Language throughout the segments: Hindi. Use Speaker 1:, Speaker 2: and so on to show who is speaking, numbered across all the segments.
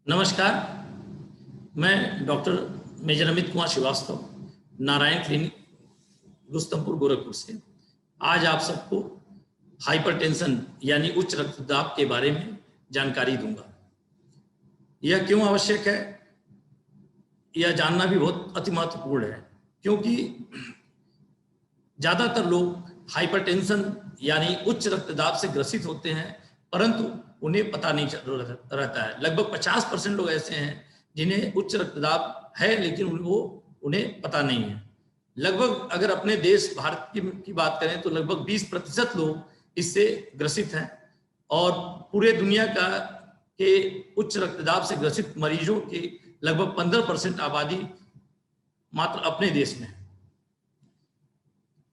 Speaker 1: नमस्कार। मैं doctor major Amit Kumar Srivastava, Narayan clinic, Rustampur, Gorakhpur से आज आप सबको हाइपरटेंशन यानी उच्च रक्तदाब के बारे में जानकारी दूंगा। यह क्यों आवश्यक है, यह जानना भी बहुत अति महत्वपूर्ण है, क्योंकि ज़्यादातर लोग हाइपरटेंशन यानी उच्च रक्तदाब से ग्रसित होते हैं, परंतु उन्हें पता नहीं रहता है। लगभग 50% लोग ऐसे हैं जिन्हें उच्च रक्तदाब है लेकिन उन्हें पता नहीं है। लगभग अगर अपने देश भारत की बात करें तो लगभग 20% लोग इससे ग्रसित हैं और पूरे दुनिया के उच्च रक्तदाब से ग्रसित मरीजों की लगभग 15% आबादी मात्र अपने देश में है।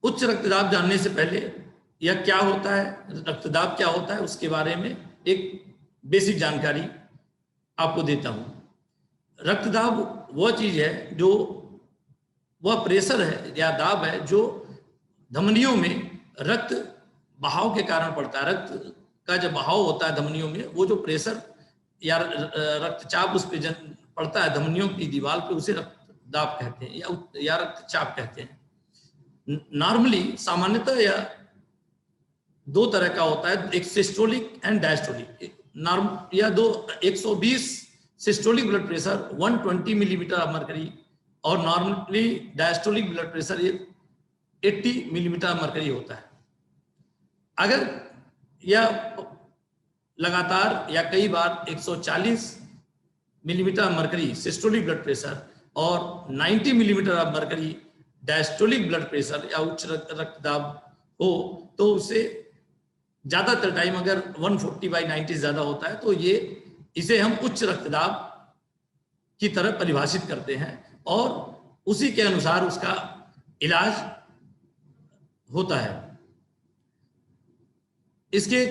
Speaker 1: उच्च रक्तदाब जानने से पहले यह क्या होता है, रक्तदाब क्या होता है, उसके बारे में एक बेसिक जानकारी आपको देता हूं। रक्तदाब वह चीज है जो वह प्रेशर है या दाब है जो धमनियों में रक्त बहाव के कारण पड़ता है। रक्त का जब बहाव होता है धमनियों में, वो जो प्रेशर या रक्तचाप उस पर पड़ता है धमनियों की दीवार पे, उसे रक्तदाब कहते हैं या रक्तचाप कहते हैं। नॉर्मली सामान्यतः यह दो तरह का होता है, एक सिस्टोलिक एंड डायस्टोलिक। या 120 systolic blood pressure 120 millimetre of mercury और normally diastolic blood pressure 80 millimetre mercury होता है। अगर यह लगातार या कई बार 140 millimetre mercury systolic blood pressure और 90 millimetre of mercury diastolic blood pressure या उच्च रक्तदाब हो, तो उसे ज्यादातर टाइम अगर 140/90 ज्यादा होता है तो इसे हम उच्च रक्तदाब की तरह परिभाषित करते हैं और उसी के अनुसार उसका इलाज होता है। इसके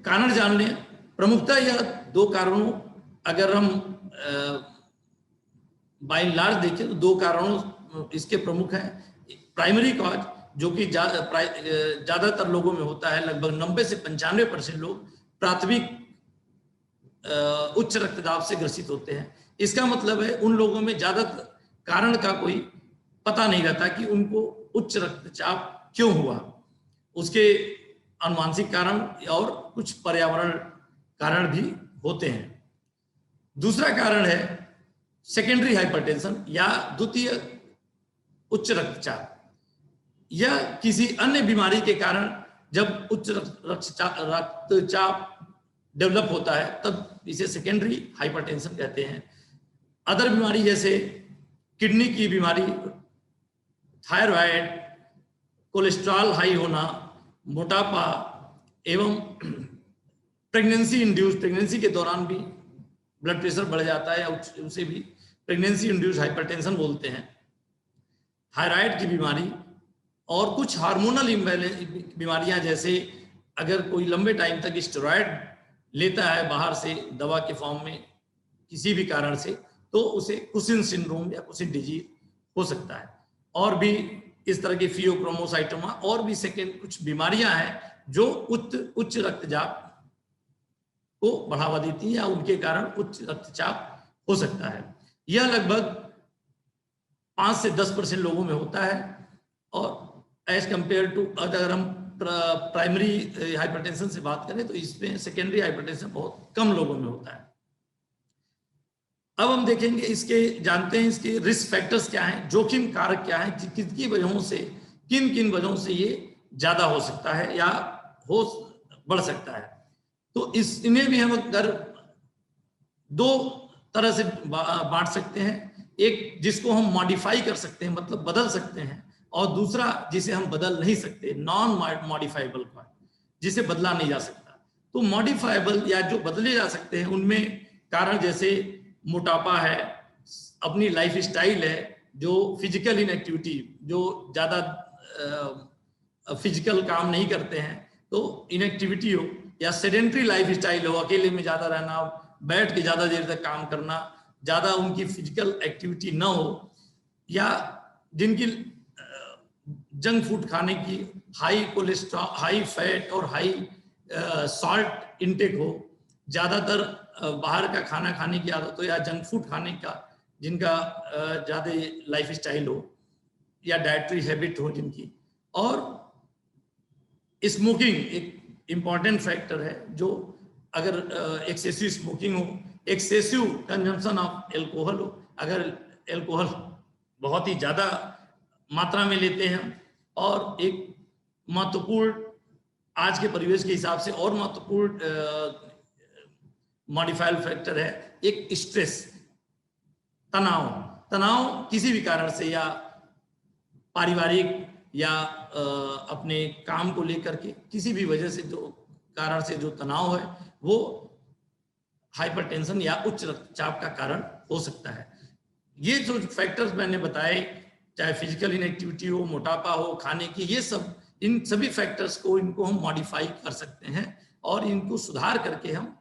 Speaker 1: कारण जान लें। प्रमुखतः यह दो कारणों, अगर हम बाय एंड लार्ज देखें तो दो कारणों इसके प्रमुख हैं। प्राइमरी कॉज जो कि ज्यादातर लोगों में होता है, लगभग 90 से 95% लोग प्राथमिक उच्च रक्तदाब से ग्रसित होते हैं। इसका मतलब है उन लोगों में ज्यादातर कारण का कोई पता नहीं रहता कि उनको उच्च रक्तचाप क्यों हुआ। उसके अनुवांशिक कारण और कुछ पर्यावरण कारण भी होते हैं। दूसरा कारण है सेकेंडरी हाइपरटेंशन या द्वितीय उच्च रक्तचाप। यह किसी अन्य बीमारी के कारण जब उच्च रक्तचाप डेवलप होता है तब इसे सेकेंडरी हाइपरटेंशन कहते हैं। अदर बीमारी जैसे किडनी की बीमारी, थायराइड, कोलेस्ट्रॉल हाई होना, मोटापा एवं प्रेगनेंसी के दौरान भी ब्लड प्रेशर बढ़ जाता है या उसे भी प्रेगनेंसी इंड्यूस्ड हाइपरटेंशन बोलते हैं। थायराइड की बीमारी और कुछ हार्मोनल बीमारियां, जैसे अगर कोई लंबे टाइम तक स्टेरॉयड लेता है बाहर से दवा के फॉर्म में किसी भी कारण से, तो उसे कुशिन सिंड्रोम या कुशिन डिजीज हो सकता है। और भी इस तरह की फियोक्रोमोसाइटोमा और भी सेकेंड कुछ बीमारियां हैं जो उच्च रक्तचाप को बढ़ावा देती हैं या उनके कारण उच्च रक्तचाप हो सकता है। यह लगभग 5 से 10% लोगों में होता है और एज कंपेयर टू अगर हम प्राइमरी हाइपरटेंशन से बात करें तो इसमें सेकेंडरी हाइपरटेंशन बहुत कम लोगों में होता है। अब हम देखेंगे जानते हैं इसके रिस्क फैक्टर्स क्या हैं, जोखिम कारक क्या हैं, किन वजहों से ये ज्यादा हो सकता है या बढ़ सकता है। तो इन्हें भी हम अगर दो तरह से बांट सकते हैं। एक जिसको हम मॉडिफाई कर सकते हैं, मतलब बदल सकते हैं, और दूसरा जिसे हम बदल नहीं सकते, नॉन मॉडिफाइबल पार्ट, जिसे बदला नहीं जा सकता। तो मॉडिफाइबल या जो बदले जा सकते हैं उनमें कारण जैसे मोटापा है, अपनी लाइफ स्टाइल है, जो फिजिकल इनएक्टिविटी, जो ज्यादा फिजिकल काम नहीं करते हैं तो इनएक्टिविटी हो, या सेडेंट्री लाइफ स्टाइल हो, अकेले में ज्यादा रहना, बैठ के ज्यादा देर तक काम करना, ज्यादा उनकी फिजिकल एक्टिविटी ना हो, या जिनकी जंक फूड खाने की हाई कोलेस्ट्रॉल, हाई फैट और हाई सॉल्ट इनटेक हो, ज्यादातर बाहर का खाना खाने की आदत हो या जंक फूड खाने का, जिनका ज़्यादा लाइफ स्टाइल हो या डाइटरी हैबिट हो जिनकी, और स्मोकिंग एक इम्पॉर्टेंट फैक्टर है। जो अगर एक्सेसिव स्मोकिंग हो, एक्सेसिव कंजम्पशन ऑफ एल्कोहल हो, अगर एल्कोहल बहुत ही ज़्यादा मात्रा में लेते हैं, और एक महत्वपूर्ण आज के परिवेश के हिसाब से और महत्वपूर्ण मॉडिफाइड फैक्टर है एक स्ट्रेस, तनाव। तनाव किसी भी कारण से, या पारिवारिक या अपने काम को लेकर के किसी भी वजह से जो कारण से जो तनाव है वो हाइपरटेंशन या उच्च रक्तचाप का कारण हो सकता है। ये जो फैक्टर्स मैंने बताए, चाहे फिजिकल इनएक्टिविटी हो, मोटापा हो, खाने की, ये सब, इन सभी फैक्टर्स को, इनको हम मॉडिफाई कर सकते हैं और इनको सुधार करके हम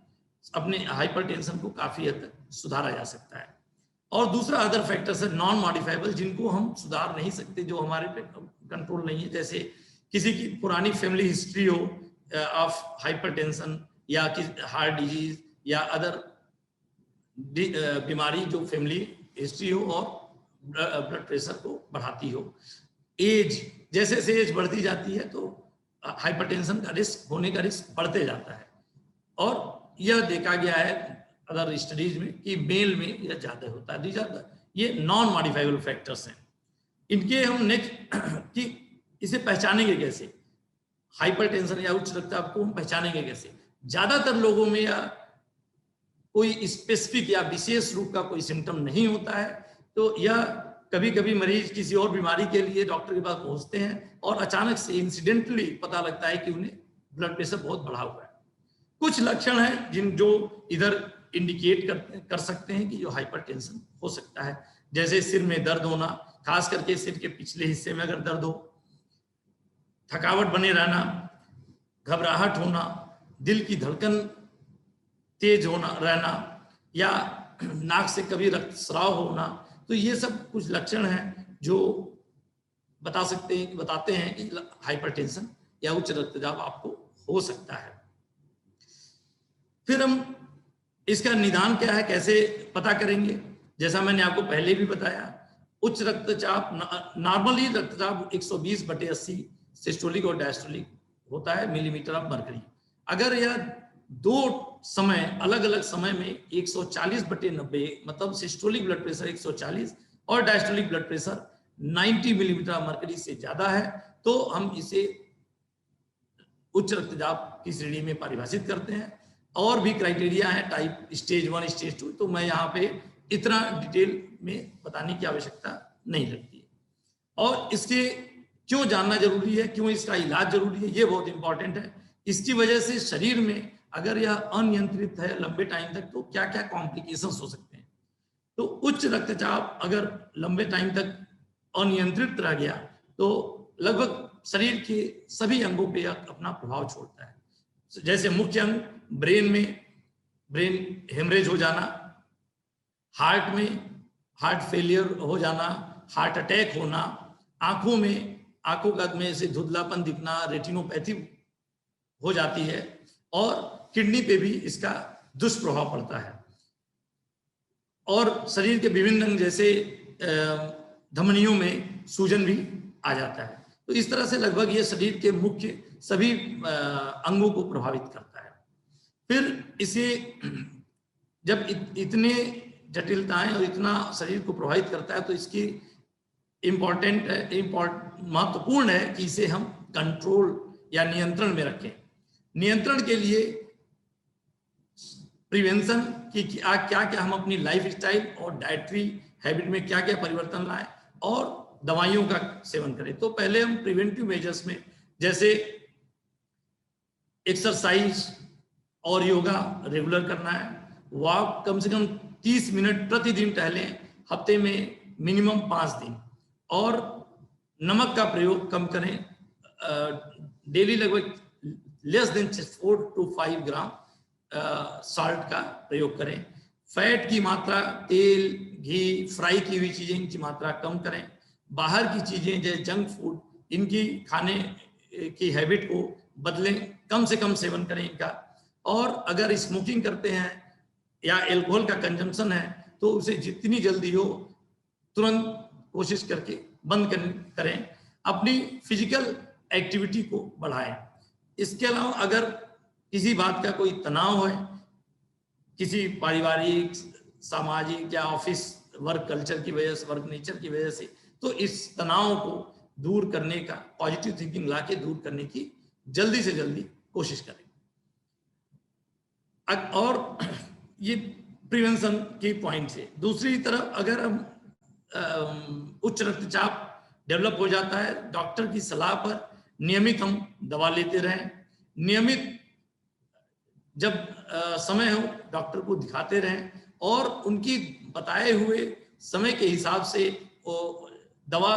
Speaker 1: अपने हाइपरटेंशन को काफी हद तक सुधारा जा सकता है। और दूसरा अदर फैक्टर्स है नॉन मॉडिफाइबल, जिनको हम सुधार नहीं सकते, जो हमारे पे कंट्रोल नहीं है। जैसे किसी की पुरानी फैमिली हिस्ट्री हो ऑफ हाइपरटेंशन या हार्ट डिजीज या अदर बीमारी जो फैमिली हिस्ट्री हो और ब्लड प्रेशर को बढ़ाती हो। एज, जैसे जैसे एज बढ़ती जाती है तो हाइपरटेंशन का रिस्क होने का रिस्क बढ़ते जाता है, और यह देखा गया है अदर स्टडीज में कि मेल में यह ज्यादा होता है। ज्यादा ये नॉन मॉडिफाइबल फैक्टर्स हैं। इनके हम नेक्स्ट कि इसे पहचानेंगे कैसे, हाइपरटेंशन या उच्च रक्तचाप को हम पहचानेंगे कैसे। ज्यादातर लोगों में या कोई स्पेसिफिक या विशेष रूप का कोई सिम्टम नहीं होता है, तो यह कभी कभी मरीज किसी और बीमारी के लिए डॉक्टर के पास पहुंचते हैं और अचानक से इंसिडेंटली पता लगता है कि उन्हें ब्लड प्रेशर बहुत बढ़ा हुआ है। कुछ लक्षण हैं जिन जो इधर इंडिकेट कर सकते हैं कि जो हाइपरटेंशन हो सकता है, जैसे सिर में दर्द होना, खास करके सिर के पिछले हिस्से में अगर दर्द हो, थकावट बने रहना, घबराहट होना, दिल की धड़कन तेज होना रहना, या नाक से कभी रक्तस्राव होना। तो ये सब कुछ लक्षण हैं जो बताते हैं कि हाइपरटेंशन या उच्च रक्तचाप आपको हो सकता है। फिर हम इसका निदान क्या है, कैसे पता करेंगे। जैसा मैंने आपको पहले भी बताया, उच्च रक्तचाप, नॉर्मली रक्तचाप 120/80 सिस्टोलिक और डायस्टोलिक होता है मिलीमीटर ऑफ मरकरी। अगर यह दो समय अलग अलग समय में 140/90 मतलब सिस्टोलिक ब्लड प्रेशर 140 और diastolic blood pressure 90 millimetre mercury से ज्यादा है, तो हम इसे उच्च रक्तचाप की श्रेणी में परिभाषित करते हैं। और भी क्राइटेरिया है, टाइप स्टेज 1 स्टेज 2, तो मैं यहाँ पे इतना डिटेल में बताने की आवश्यकता नहीं लगती है। और इसके क्यों जानना जरूरी है, क्यों इसका इलाज जरूरी है, ये बहुत इंपॉर्टेंट है। इसकी वजह से शरीर में अगर यह अनियंत्रित है लंबे टाइम तक तो क्या क्या कॉम्प्लिकेशंस हो सकते हैं। तो उच्च रक्तचाप अगर लंबे टाइम तक अनियंत्रित रह गया तो लगभग शरीर के सभी अंगों पे अपना प्रभाव छोड़ता है। जैसे मुख्य अंग ब्रेन में ब्रेन हेमरेज हो जाना, हार्ट में हार्ट फेलियर हो जाना, हार्ट अटैक होना, आंखों में से धुंधलापन दिखना, रेटिनोपैथी हो जाती है, और किडनी पे भी इसका दुष्प्रभाव पड़ता है। और शरीर के विभिन्न अंग जैसे धमनियों में सूजन भी आ जाता है। तो इस तरह से लगभग ये शरीर के मुख्य सभी अंगों को प्रभावित करता है। फिर इसे जब इतने जटिलताएं और इतना शरीर को प्रभावित करता है तो इसकी महत्वपूर्ण है कि इसे हम कंट्रोल या नियंत्रण में रखें। नियंत्रण के लिए प्रिवेंशन की क्या क्या हम अपनी लाइफ स्टाइल और डाइटरी हैबिट में क्या क्या परिवर्तन लाएं और दवाइयों का सेवन करें। तो पहले हम प्रिवेंटिव मेजर्स में जैसे एक्सरसाइज और योगा रेगुलर करना है, वॉक कम से कम 30 मिनट प्रतिदिन टहलें, हफ्ते में मिनिमम 5 दिन, और नमक का प्रयोग कम करें, डेली लगभग less than 4 to 5 gram salt का प्रयोग करें। फैट की मात्रा, तेल, घी, फ्राई की हुई चीजें, इनकी मात्रा कम करें। बाहर की चीजें जैसे जंक फूड, इनकी खाने की हैबिट को बदलें, कम से कम सेवन करें इनका। और अगर स्मोकिंग करते हैं या एल्कोहल का कंजम्पशन है तो उसे जितनी जल्दी हो तुरंत कोशिश करके बंद करें, अपनी फिजिकल एक्टिविटी को बढ़ाएं। इसके अलावा अगर किसी बात का कोई तनाव है, किसी पारिवारिक, सामाजिक या ऑफिस वर्क कल्चर की वजह से, वर्क नेचर की वजह से, तो इस तनाव को दूर करने का, पॉजिटिव थिंकिंग लाके दूर करने की जल्दी से जल्दी कोशिश करें। और ये प्रिवेंशन की पॉइंट है। दूसरी तरफ अगर हम उच्च रक्तचाप डेवलप हो जाता है, डॉक्टर की सलाह पर नियमित हम दवा लेते रहें, नियमित जब समय हो डॉक्टर को दिखाते रहें और उनकी बताए हुए समय के हिसाब से दवा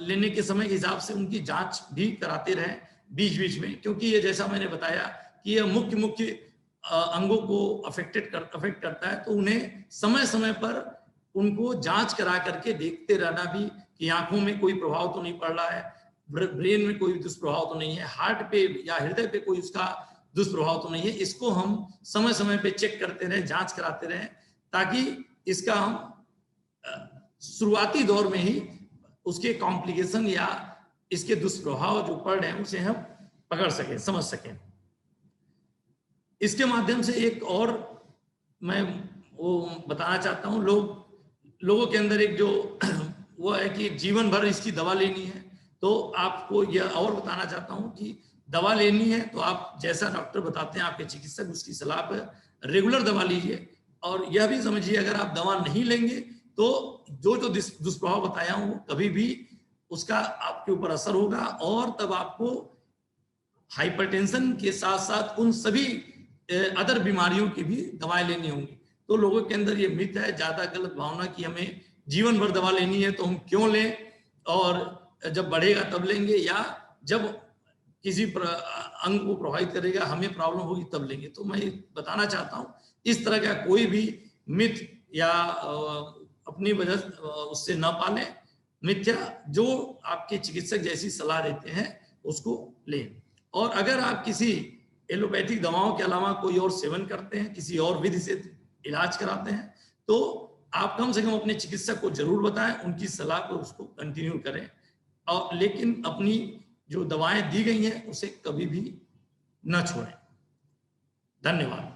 Speaker 1: लेने के समय के हिसाब से उनकी जांच भी कराते रहें बीच बीच में, क्योंकि ये जैसा मैंने बताया कि यह मुख्य अंगों को अफेक्ट करता है, तो उन्हें समय समय पर उनको जांच करा करके देखते रहना भी कि आंखों में कोई प्रभाव तो नहीं पड़ रहा है, ब्रेन में कोई दुष्प्रभाव तो नहीं है, हार्ट पे या हृदय पे कोई उसका दुष्प्रभाव तो नहीं है। इसको हम समय समय पे चेक करते रहे, जांच कराते रहे, ताकि इसका हम शुरुआती दौर में ही उसके कॉम्प्लिकेशन या इसके दुष्प्रभाव जो पड़ रहे हैं उसे हम पकड़ सकें, समझ सकें। इसके माध्यम से एक और मैं वो बताना चाहता हूँ, लोगों के अंदर एक जो वो है कि जीवन भर इसकी दवा लेनी है, तो आपको यह और बताना चाहता हूँ कि दवा लेनी है तो आप जैसा डॉक्टर बताते हैं, आपके चिकित्सक, उसकी सलाह पर रेगुलर दवा लीजिए। और यह भी समझिए अगर आप दवा नहीं लेंगे तो जो दुष्प्रभाव बताया हूँ वो कभी भी उसका आपके ऊपर असर होगा, और तब आपको हाइपरटेंशन के साथ साथ उन सभी अदर बीमारियों की भी दवाएं लेनी होंगी। तो लोगों के अंदर ये मिथ है, ज्यादा गलत भावना कि हमें जीवन भर दवा लेनी है तो हम क्यों लें, और जब बढ़ेगा तब लेंगे, या जब किसी अंग को प्रभावित करेगा, हमें प्रॉब्लम होगी तब लेंगे। तो मैं बताना चाहता हूँ इस तरह का कोई भी मिथ या अपनी वजह उससे न पालें। मिथ्या जो आपके चिकित्सक जैसी सलाह देते हैं उसको लें। और अगर आप किसी एलोपैथिक दवाओं के अलावा कोई और सेवन करते हैं, किसी और विधि से इलाज कराते हैं, तो आप कम से कम अपने चिकित्सक को जरूर बताएं, उनकी सलाह पर उसको कंटिन्यू करें, और लेकिन अपनी जो दवाएं दी गई हैं उसे कभी भी न छोड़ें। धन्यवाद।